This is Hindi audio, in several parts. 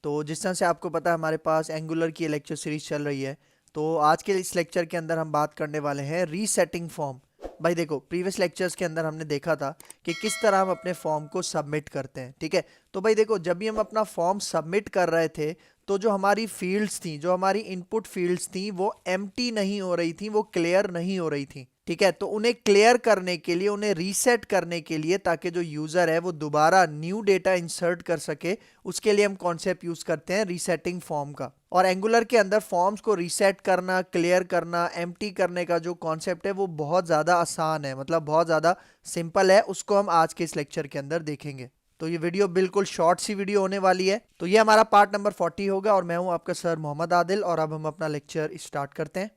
तो जिस तरह से आपको पता है हमारे पास एंगुलर की लेक्चर सीरीज चल रही है। तो आज के इस लेक्चर के अंदर हम बात करने वाले हैं रीसेटिंग फॉर्म। भाई देखो, प्रीवियस लेक्चर्स के अंदर हमने देखा था कि किस तरह हम अपने फॉर्म को सबमिट करते हैं, ठीक है। तो भाई देखो, जब भी हम अपना फॉर्म सबमिट कर रहे थे तो जो हमारी फील्ड्स थी, जो हमारी इनपुट फील्ड्स थी, वो एम्प्टी नहीं हो रही थी, वो क्लियर नहीं हो रही थी, ठीक है। तो उन्हें क्लियर करने के लिए, उन्हें रीसेट करने के लिए, ताकि जो यूजर है वो दोबारा न्यू डेटा इंसर्ट कर सके, उसके लिए हम कॉन्सेप्ट यूज करते हैं रीसेटिंग फॉर्म का। और एंगुलर के अंदर फॉर्म्स को रीसेट करना, क्लियर करना, एम्प्टी करने का जो कॉन्सेप्ट है वो बहुत ज्यादा आसान है, मतलब बहुत ज्यादा सिंपल है। उसको हम आज के इस लेक्चर के अंदर देखेंगे। तो ये वीडियो बिल्कुल शॉर्ट सी वीडियो होने वाली है। तो ये हमारा पार्ट नंबर 40 होगा और मैं हूं आपका सर मोहम्मद आदिल, और अब हम अपना लेक्चर स्टार्ट करते हैं।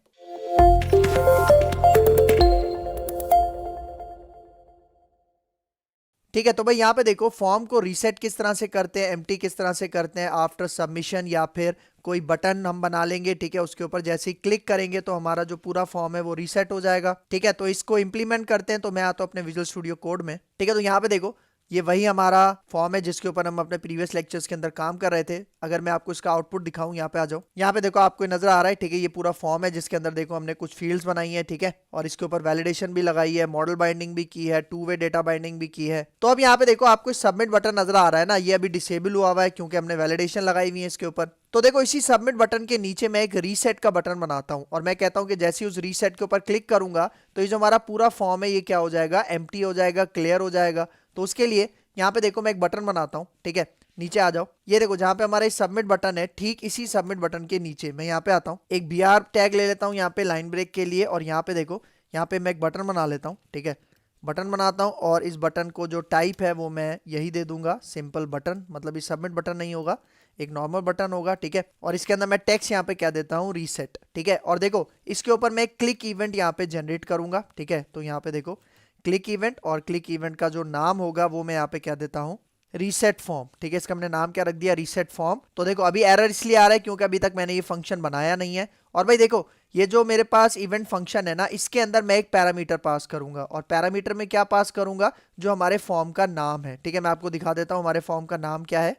ठीक है, तो भाई यहाँ पे देखो, फॉर्म को रीसेट किस तरह से करते हैं, एम्प्टी किस तरह से करते हैं आफ्टर सबमिशन, या फिर कोई बटन हम बना लेंगे, ठीक है। उसके ऊपर जैसे ही क्लिक करेंगे तो हमारा जो पूरा फॉर्म है वो रीसेट हो जाएगा, ठीक है। तो इसको इंप्लीमेंट करते हैं। तो मैं आता हूँ अपने विजुअल स्टूडियो कोड में, ठीक है। तो यहाँ पे देखो, ये वही हमारा फॉर्म है जिसके ऊपर हम अपने प्रीवियस लेक्चर्स के अंदर काम कर रहे थे। अगर मैं आपको इसका आउटपुट दिखाऊं, यहाँ पे आ जाओ। यहाँ पे देखो, आपको नजर आ रहा है, ठीक है। ये पूरा फॉर्म है जिसके अंदर देखो हमने कुछ फील्ड्स बनाई है, ठीक है। और इसके ऊपर वैलिडेशन भी लगाई है, मॉडल बाइंडिंग भी की है, टू वे डेटा बाइंडिंग भी की है। तो अब यहाँ पे देखो, आपको सबमिट बटन नजर आ रहा है ना, ये अभी डिसेबल हुआ हुआ है क्योंकि हमने वैलिडेशन लगाई हुई है इसके ऊपर। तो देखो, इसी सबमिट बटन के नीचे मैं एक रीसेट का बटन बनाता हूं, और मैं कहता हूं कि जैसे ही उस रीसेट के ऊपर क्लिक करूंगा तो ये जो हमारा पूरा फॉर्म है ये क्या हो जाएगा, एम्प्टी हो जाएगा, क्लियर हो जाएगा। तो उसके लिए यहाँ पे देखो, मैं एक बटन बनाता हूँ, ठीक है। नीचे आ जाओ, ये देखो जहां पे हमारा सबमिट बटन है, ठीक इसी सबमिट बटन के नीचे मैं यहाँ पे आता हूँ, एक br टैग ले लेता हूँ यहाँ पे लाइन ब्रेक के लिए, और यहाँ पे देखो, यहाँ पे मैं एक बटन बना लेता हूँ, ठीक है। बटन बनाता हूँ, और इस बटन को जो टाइप है वो मैं यही दे दूंगा, सिंपल बटन, मतलब ये सबमिट बटन नहीं होगा, एक नॉर्मल बटन होगा, ठीक है। और इसके अंदर मैं टेक्स्ट यहाँ पे क्या देता हूँ, रीसेट, ठीक है। और देखो, इसके ऊपर मैं एक क्लिक इवेंट यहाँ पे जनरेट करूंगा, ठीक है। तो यहाँ पे देखो, क्लिक इवेंट, और क्लिक इवेंट का जो नाम होगा वो मैं यहाँ पे क्या देता हूँ, रीसेट फॉर्म, ठीक है। इसका हमने नाम क्या रख दिया, रीसेट फॉर्म। तो देखो, अभी एरर इसलिए आ रहा है क्योंकि अभी तक मैंने ये फंक्शन बनाया नहीं है। और भाई देखो, ये जो मेरे पास इवेंट फंक्शन है ना, इसके अंदर मैं एक पैरामीटर पास करूंगा, और पैरामीटर में क्या पास करूंगा, जो हमारे फॉर्म का नाम है, ठीक है। मैं आपको दिखा देता हूं हमारे फॉर्म का नाम क्या है।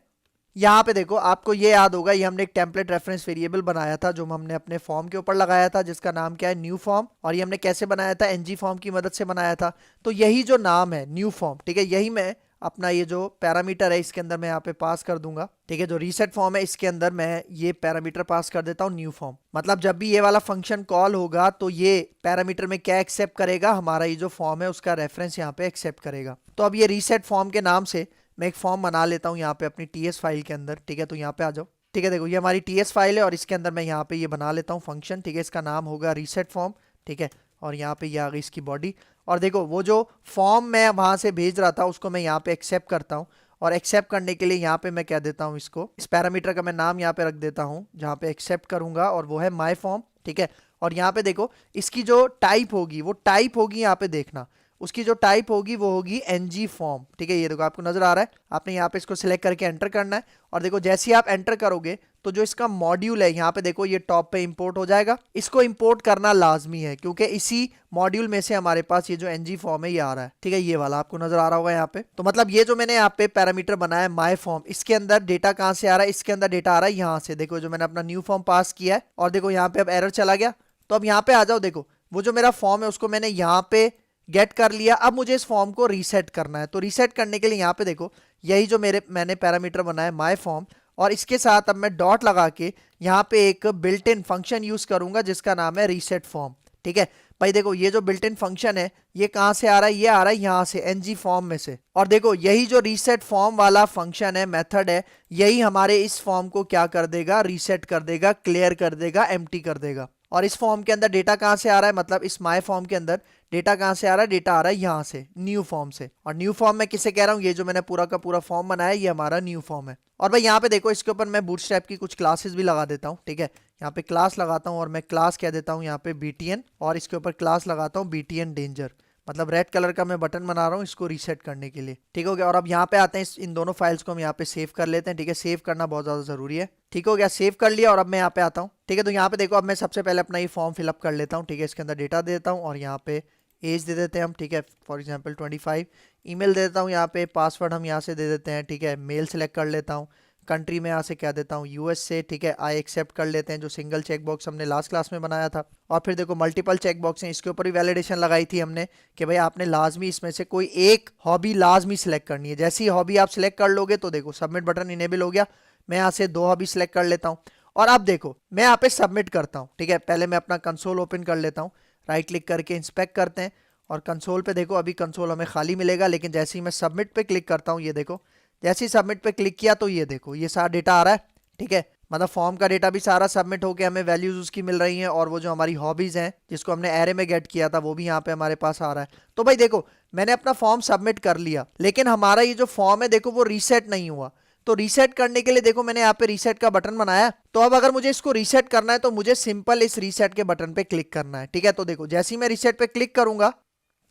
यहाँ पे देखो, आपको ये याद होगा, ये हमने एक टेम्पलेट रेफरेंस वेरिएबल बनाया था जो हमने अपने फॉर्म के ऊपर लगाया था, जिसका नाम क्या है, न्यू फॉर्म। और ये हमने कैसे बनाया था, एनजी फॉर्म की मदद से बनाया था। तो यही जो नाम है, न्यू फॉर्म, ठीक है, यही मैं अपना ये जो पैरामीटर है इसके अंदर मैं यहाँ पे पास कर दूंगा, ठीक है। जो रीसेट फॉर्म है इसके अंदर मैं ये पैरामीटर पास कर देता हूँ, न्यू फॉर्म। मतलब जब भी ये वाला फंक्शन कॉल होगा तो ये पैरामीटर में क्या एक्सेप्ट करेगा, हमारा ये जो फॉर्म है उसका रेफरेंस यहाँ पे एक्सेप्ट करेगा। तो अब ये रीसेट फॉर्म के नाम से मैं एक फॉर्म बना लेता हूँ यहाँ पे अपनी टीएस फाइल के अंदर, ठीक है। तो यहाँ पे आ जाओ, ठीक है। देखो, ये हमारी टीएस फाइल है, और इसके अंदर मैं यहाँ पे ये बना लेता हूँ फंक्शन, ठीक है। इसका नाम होगा रीसेट फॉर्म, ठीक है। और यहाँ पे ये आ गई इसकी बॉडी। और देखो, वो जो फॉर्म मैं वहां से भेज रहा था उसको मैं यहाँ पे एक्सेप्ट करता हूँ, और एक्सेप्ट करने के लिए यहाँ पे मैं क्या देता हूँ, इसको, इस पैरामीटर का मैं नाम यहाँ पे रख देता हूँ जहाँ पे एक्सेप्ट करूंगा, और वो है माई फॉर्म, ठीक है। और यहाँ पे देखो, इसकी जो टाइप होगी वो टाइप होगी, यहाँ पे देखना, उसकी जो टाइप होगी वो होगी एनजी फॉर्म, ठीक है। ये देखो, आपको नजर आ रहा है, आपने यहाँ पे इसको सिलेक्ट करके एंटर करना है। और देखो, जैसे ही आप एंटर करोगे तो जो इसका मॉड्यूल है यहाँ पे देखो, ये टॉप पे इंपोर्ट हो जाएगा। इसको इंपोर्ट करना लाजमी है क्योंकि इसी मॉड्यूल में से हमारे पास ये जो एनजी फॉर्म है ये आ रहा है, ठीक है। ये वाला आपको नजर आ रहा होगा यहाँ पे। तो मतलब ये जो मैंने यहाँ पे पैरामीटर बनाया माई फॉर्म, इसके अंदर डेटा कहाँ से आ रहा है, इसके अंदर डेटा आ रहा है यहाँ से। देखो, जो मैंने अपना न्यू फॉर्म पास किया है, और देखो यहाँ पे अब एरर चला गया। तो अब यहाँ पे आ जाओ, देखो वो जो मेरा फॉर्म है उसको मैंने यहाँ पे गेट कर लिया। अब मुझे इस फॉर्म को रीसेट करना है। तो रीसेट करने के लिए यहाँ पे देखो, यही जो मैंने पैरामीटर बनाया माई फॉर्म, और इसके साथ अब मैं डॉट लगा के यहाँ पे एक बिल्ट इन फंक्शन यूज करूंगा जिसका नाम है रीसेट फॉर्म, ठीक है। भाई देखो, ये जो बिल्ट इन फंक्शन है ये कहाँ से आ रहा है, ये आ रहा है यहाँ से, एनजी फॉर्म में से। और देखो, यही जो रीसेट फॉर्म वाला फंक्शन है, मेथड है, यही हमारे इस फॉर्म को क्या कर देगा, रीसेट कर देगा, क्लियर कर देगा, एम्प्टी कर देगा। और इस फॉर्म के अंदर डेटा कहाँ से आ रहा है, मतलब इस माई फॉर्म के अंदर डेटा कहाँ से आ रहा है, डेटा आ रहा है यहाँ से, न्यू फॉर्म से। और न्यू फॉर्म में किसे कह रहा हूँ, ये जो मैंने पूरा का पूरा फॉर्म बनाया ये हमारा न्यू फॉर्म है। और भाई यहाँ पे देखो, इसके ऊपर मैं बूटस्ट्रैप की कुछ क्लासेस भी लगा देता हूँ, ठीक है। यहाँ पे क्लास लगाता हूँ, और मैं क्लास कह देता हूँ यहाँ पे बीटीएन, और इसके ऊपर क्लास लगाता हूँ बीटीएन डेंजर। मतलब रेड कलर का मैं बटन बना रहा हूँ इसको रीसेट करने के लिए, ठीक हो गया। और अब यहाँ पे आते हैं, इन दोनों फाइल्स को हम यहाँ पे सेव कर लेते हैं, ठीक है। सेव करना बहुत ज्यादा जरूरी है, ठीक हो गया। सेव कर लिया, और अब मैं यहाँ पे आता हूँ, ठीक है। तो यहाँ पे देखो, अब मैं सबसे पहले अपना ये फॉर्म फिलअप कर लेता हूँ, ठीक है। इसके अंदर डेटा दे देता हूँ, और यहाँ पे एज दे देते हैं हम, ठीक है। For example 25। ईमेल दे देता हूँ यहाँ पे, पासवर्ड हम यहाँ से दे देते हैं, ठीक है। मेल सेलेक्ट कर लेता हूँ, कंट्री में यहाँ से कह देता हूँ यूएस से, ठीक है। आई एक्सेप्ट कर लेते हैं, जो सिंगल चेक बॉक्स हमने लास्ट क्लास में बनाया था। और फिर देखो मल्टीपल चेक बॉक्स हैं, इसके ऊपर भी वैलिडेशन लगाई थी हमने कि भाई आपने लाजमी इसमें से कोई एक हॉबी लाजमी सिलेक्ट करनी है। जैसी हॉबी आप सिलेक्ट कर लोगे तो देखो सबमिट बटन इनेबल हो गया। मैं यहाँ से 2 हॉबी सिलेक्ट कर लेता हूँ और अब देखो मैं यहाँ पे सबमिट करता हूँ, ठीक है। पहले मैं अपना कंसोल ओपन कर लेता हूँ, राइट क्लिक करके इंस्पेक्ट करते हैं और कंसोल पे देखो अभी कंसोल हमें खाली मिलेगा, लेकिन जैसे ही मैं सबमिट पे क्लिक करता हूँ, ये देखो जैसे ही सबमिट पे क्लिक किया तो ये देखो ये सारा डेटा आ रहा है, ठीक है। मतलब फॉर्म का डेटा भी सारा सबमिट होके हमें वैल्यूज उसकी मिल रही हैं और वो जो हमारी हॉबीज हैं जिसको हमने एरे में गेट किया था वो भी यहाँ पे हमारे पास आ रहा है। तो भाई देखो मैंने अपना फॉर्म सबमिट कर लिया, लेकिन हमारा ये जो फॉर्म है देखो वो रीसेट नहीं हुआ। तो रीसेट करने के लिए देखो मैंने यहाँ पे रीसेट का बटन बनाया। तो अब अगर मुझे इसको रीसेट करना है तो मुझे सिंपल इस रीसेट के बटन पे क्लिक करना है, ठीक है। तो देखो जैसे ही मैं रीसेट पे क्लिक करूंगा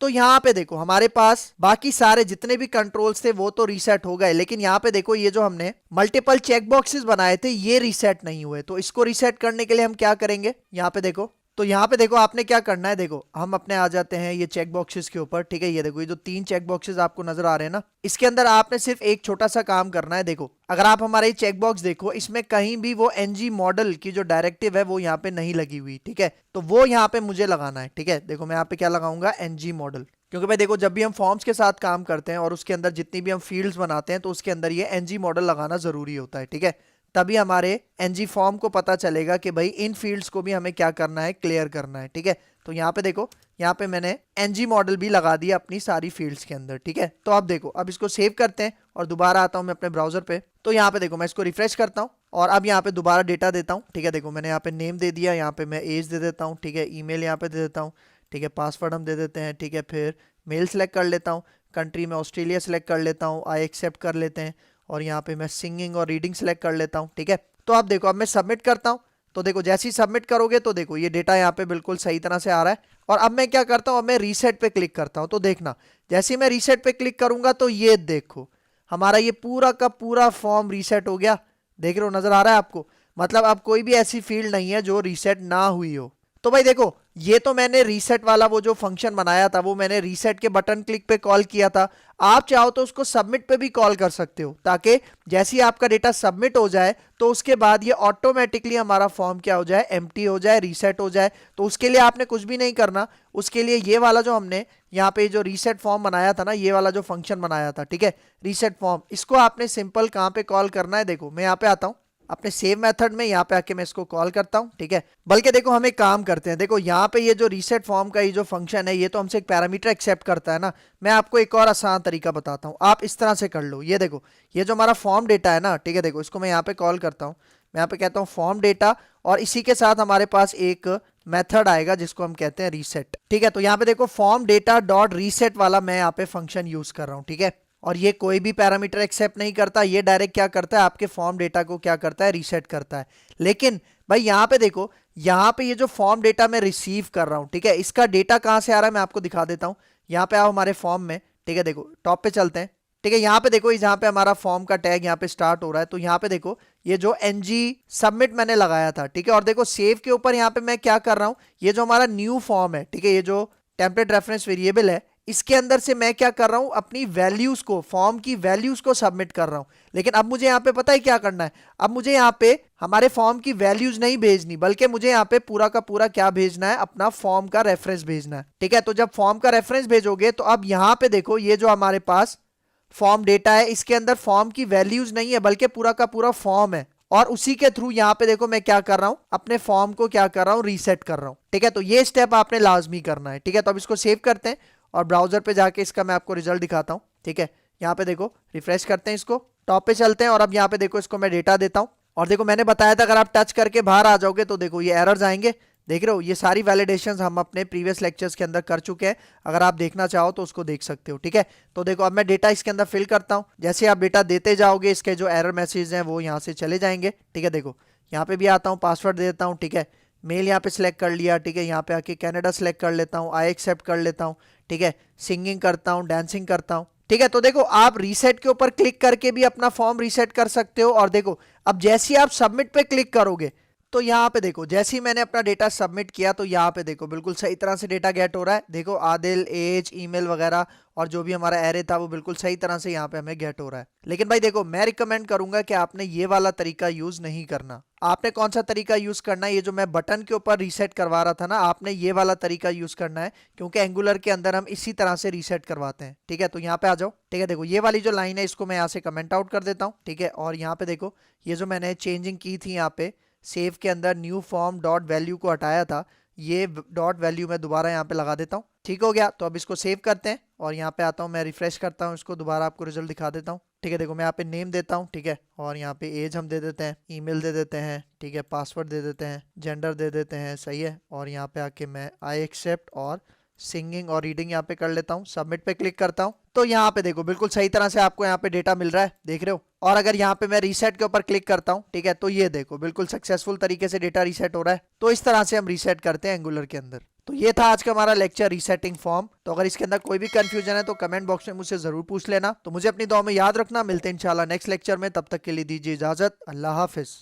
तो यहाँ पे देखो हमारे पास बाकी सारे जितने भी कंट्रोल्स थे वो तो रीसेट हो गए, लेकिन यहाँ पे देखो ये जो हमने मल्टीपल चेक बॉक्सेस बनाए थे ये रीसेट नहीं हुए। तो इसको रीसेट करने के लिए हम क्या करेंगे, यहाँ पे देखो, तो यहाँ पे देखो आपने क्या करना है, देखो हम अपने आ जाते हैं ये चेक बॉक्सेस के ऊपर, ठीक है। ये देखो ये जो 3 चेक बॉक्सेस आपको नजर आ रहे हैं ना, इसके अंदर आपने सिर्फ एक छोटा सा काम करना है। देखो अगर आप हमारे ये चेक बॉक्स देखो इसमें कहीं भी वो एनजी मॉडल की जो डायरेक्टिव है वो यहाँ पे नहीं लगी हुई, ठीक है। तो वो यहाँ पे मुझे लगाना है, ठीक है। देखो मैं यहाँ पे क्या लगाऊंगा, एनजी मॉडल, क्योंकि भाई देखो जब भी हम फॉर्म्स के साथ काम करते हैं और उसके अंदर जितनी भी हम फील्ड्स बनाते हैं तो उसके अंदर ये एनजी मॉडल लगाना जरूरी होता है, ठीक है। तभी हमारे एनजी फॉर्म को पता चलेगा कि भाई इन फील्ड्स को भी हमें क्या करना है, क्लियर करना है, ठीक है। तो यहाँ पे देखो यहाँ पे मैंने एनजी मॉडल भी लगा दिया अपनी सारी फील्ड्स के अंदर, ठीक है। तो अब देखो अब इसको सेव करते हैं और दोबारा आता हूँ मैं अपने ब्राउजर पे। तो यहाँ पे देखो मैं इसको रिफ्रेश करता हूँ और अब यहाँ पे दोबारा डेटा देता हूँ, ठीक है। देखो मैंने यहाँ पे नेम दे दिया, यहाँ पे मैं एज दे देता हूँ, ठीक है। ईमेल यहाँ पे दे देता हूँ, ठीक है। पासवर्ड हम दे देते हैं, ठीक है। फिर मेल सेलेक्ट कर लेता हूँ, कंट्री में ऑस्ट्रेलिया सेलेक्ट कर लेता हूँ, आई एक्सेप्ट कर लेते हैं और यहाँ पे मैं सिंगिंग और रीडिंग सेलेक्ट कर लेता हूँ, ठीक है। तो अब देखो अब मैं सबमिट करता हूँ, तो देखो जैसे ही सबमिट करोगे तो देखो ये डेटा यहाँ पे बिल्कुल सही तरह से आ रहा है। और अब मैं क्या करता हूँ, अब मैं रीसेट पे क्लिक करता हूँ। तो देखना जैसे ही मैं रीसेट पे क्लिक करूंगा तो ये देखो हमारा ये पूरा का पूरा फॉर्म रीसेट हो गया। देख रहे हो, नजर आ रहा है आपको। मतलब अब कोई भी ऐसी फील्ड नहीं है जो रीसेट ना हुई हो। तो भाई देखो ये तो मैंने रीसेट वाला वो जो फंक्शन बनाया था वो मैंने रीसेट के बटन क्लिक पे कॉल किया था। आप चाहो तो उसको सबमिट पे भी कॉल कर सकते हो, ताकि जैसे ही आपका डेटा सबमिट हो जाए तो उसके बाद ये ऑटोमेटिकली हमारा फॉर्म क्या हो जाए, एम्प्टी हो जाए, रीसेट हो जाए। तो उसके लिए आपने कुछ भी नहीं करना, उसके लिए ये वाला जो हमने यहाँ पे जो रीसेट फॉर्म बनाया था ना, ये वाला जो फंक्शन बनाया था, ठीक है, रीसेट फॉर्म, इसको आपने सिंपल कहाँ पे कॉल करना है। देखो मैं यहाँ पे आता हूँ अपने सेव मेथड में, यहाँ पे आके मैं इसको कॉल करता हूँ, ठीक है। बल्कि देखो हम एक काम करते हैं, देखो यहाँ पे ये जो रीसेट फॉर्म का ये जो फंक्शन है ये तो हमसे एक पैरामीटर एक्सेप्ट करता है ना। मैं आपको एक और आसान तरीका बताता हूँ, आप इस तरह से कर लो। ये देखो ये जो हमारा फॉर्म डेटा है ना, ठीक है, देखो इसको मैं यहाँ पे कॉल करता हूँ। मैं यहाँ पे कहता हूँ फॉर्म डेटा और इसी के साथ हमारे पास एक मेथड आएगा जिसको हम कहते हैं रीसेट, ठीक है। तो यहाँ पे देखो फॉर्म डेटा डॉट रीसेट वाला मैं यहाँ पे फंक्शन यूज कर रहा हूँ, ठीक है। और ये कोई भी पैरामीटर एक्सेप्ट नहीं करता, ये डायरेक्ट क्या करता है, आपके फॉर्म डेटा को क्या करता है, रीसेट करता है। लेकिन भाई यहाँ पे देखो, यहाँ पे ये जो फॉर्म डेटा मैं रिसीव कर रहा हूँ, ठीक है, इसका डेटा कहाँ से आ रहा है मैं आपको दिखा देता हूँ। यहाँ पे आओ हमारे फॉर्म में, ठीक है, देखो टॉप पे चलते हैं, ठीक है। यहाँ पे देखो जहाँ पे हमारा फॉर्म का टैग यहाँ पे स्टार्ट हो रहा है, तो यहाँ पे देखो ये जो एनजी सबमिट मैंने लगाया था, ठीक है। और देखो सेव के ऊपर यहाँ पे मैं क्या कर रहा हूँ, ये जो हमारा न्यू फॉर्म है, ठीक है, ये जो टेम्पलेट रेफरेंस वेरिएबल है, इसके अंदर से मैं क्या कर रहा हूं, अपनी वैल्यूज को, फॉर्म की वैल्यूज को सबमिट कर रहा हूं। लेकिन अब मुझे यहाँ पे पता है क्या करना है, अब मुझे यहाँ पे हमारे फॉर्म की वैल्यूज नहीं भेजनी, बल्कि मुझे यहाँ पे पूरा का पूरा क्या भेजना है, अपना फॉर्म का रेफरेंस भेजना है, ठीक है। तो जब फॉर्म का रेफरेंस भेजोगे तो अब यहाँ पे देखो ये जो हमारे पास फॉर्म डेटा है इसके अंदर फॉर्म की वैल्यूज नहीं है बल्कि पूरा का पूरा फॉर्म है। और उसी के थ्रू यहाँ पे देखो मैं क्या कर रहा हूँ, अपने फॉर्म को क्या कर रहा हूँ, रीसेट कर रहा हूँ, ठीक है। तो ये स्टेप आपने लाजमी करना है, ठीक है। तो अब इसको सेव करते हैं और ब्राउजर पे जाके इसका मैं आपको रिजल्ट दिखाता हूँ, ठीक है। यहाँ पे देखो रिफ्रेश करते हैं, इसको टॉप पे चलते हैं और अब यहाँ पे देखो इसको मैं डेटा देता हूँ। और देखो मैंने बताया था अगर आप टच करके बाहर आ जाओगे तो देखो ये एरर्स आएंगे। देख रहे हो ये सारी वैलिडेशंस हम अपने प्रीवियस लेक्चर्स के अंदर कर चुके हैं, अगर आप देखना चाहो तो उसको देख सकते हो, ठीक है। तो देखो अब मैं डेटा इसके अंदर फिल करता हूँ, जैसे आप डेटा देते जाओगे इसके जो एरर मैसेज हैं वो यहाँ से चले जाएंगे, ठीक है। देखो यहाँ पे भी आता हूँ, पासवर्ड दे देता हूँ, ठीक है। मेल यहाँ पे सिलेक्ट कर लिया, ठीक है। यहाँ पे आके कनाडा सिलेक्ट कर लेता हूँ, आई एक्सेप्ट कर लेता हूँ, ठीक है। सिंगिंग करता हूँ, डांसिंग करता हूँ, ठीक है। तो देखो आप रीसेट के ऊपर क्लिक करके भी अपना फॉर्म रीसेट कर सकते हो। और देखो अब जैसे ही आप सबमिट पे क्लिक करोगे तो यहाँ पे देखो जैसे ही मैंने अपना डेटा सबमिट किया तो यहाँ पे देखो बिल्कुल सही तरह से डेटा गेट हो रहा है। देखो आदिल, एज, ईमेल वगैरह और जो भी हमारा एरे था वो बिल्कुल सही तरह से यहाँ पे हमें गेट हो रहा है। लेकिन भाई देखो मैं रिकमेंड करूंगा कि आपने ये वाला तरीका यूज नहीं करना। आपने कौन सा तरीका यूज करना है, ये जो मैं बटन के ऊपर रीसेट करवा रहा था ना, आपने ये वाला तरीका यूज करना है, क्योंकि एंगुलर के अंदर हम इसी तरह से रीसेट करवाते हैं। ठीक है, तो यहाँ पे आ जाओ। ठीक है, देखो ये वाली जो लाइन है इसको मैं यहाँ से कमेंट आउट कर देता हूँ। ठीक है, और यहाँ पे देखो ये जो मैंने चेंजिंग की थी यहाँ पे सेव के अंदर न्यू फॉर्म डॉट वैल्यू को हटाया था, ये डॉट वैल्यू मैं दोबारा यहाँ पे लगा देता हूँ। ठीक हो गया, तो अब इसको सेव करते हैं और यहाँ पे आता हूँ, मैं रिफ्रेश करता हूँ इसको, दोबारा आपको रिजल्ट दिखा देता हूँ। ठीक है, देखो मैं यहाँ पे नेम देता हूँ। ठीक है, और यहाँ पे एज हम दे देते हैं, ईमेल दे देते हैं, ठीक है, पासवर्ड दे देते हैं, जेंडर दे देते हैं, सही है। और यहाँ पे आके मैं आई एक्सेप्ट और सिंगिंग और रीडिंग यहाँ पे कर लेता हूँ, सबमिट पे क्लिक करता हूँ। तो यहाँ पे देखो बिल्कुल सही तरह से आपको यहाँ पे डेटा मिल रहा है, देख रहे हो। और अगर यहाँ पे मैं रीसेट के ऊपर क्लिक करता हूँ, ठीक है, तो ये देखो बिल्कुल सक्सेसफुल तरीके से डेटा रीसेट हो रहा है। तो इस तरह से हम रीसेट करते हैं एंगुलर के अंदर। तो ये था आज का हमारा लेक्चर रीसेटिंग फॉर्म। तो अगर इसके अंदर कोई भी कंफ्यूजन है तो कमेंट बॉक्स में मुझसे जरूर पूछ लेना। तो मुझे अपनी दुआ में याद रखना, मिलते हैं इंशाल्लाह नेक्स्ट लेक्चर में, तब तक के लिए दीजिए इजाजत, अल्लाह हाफिज।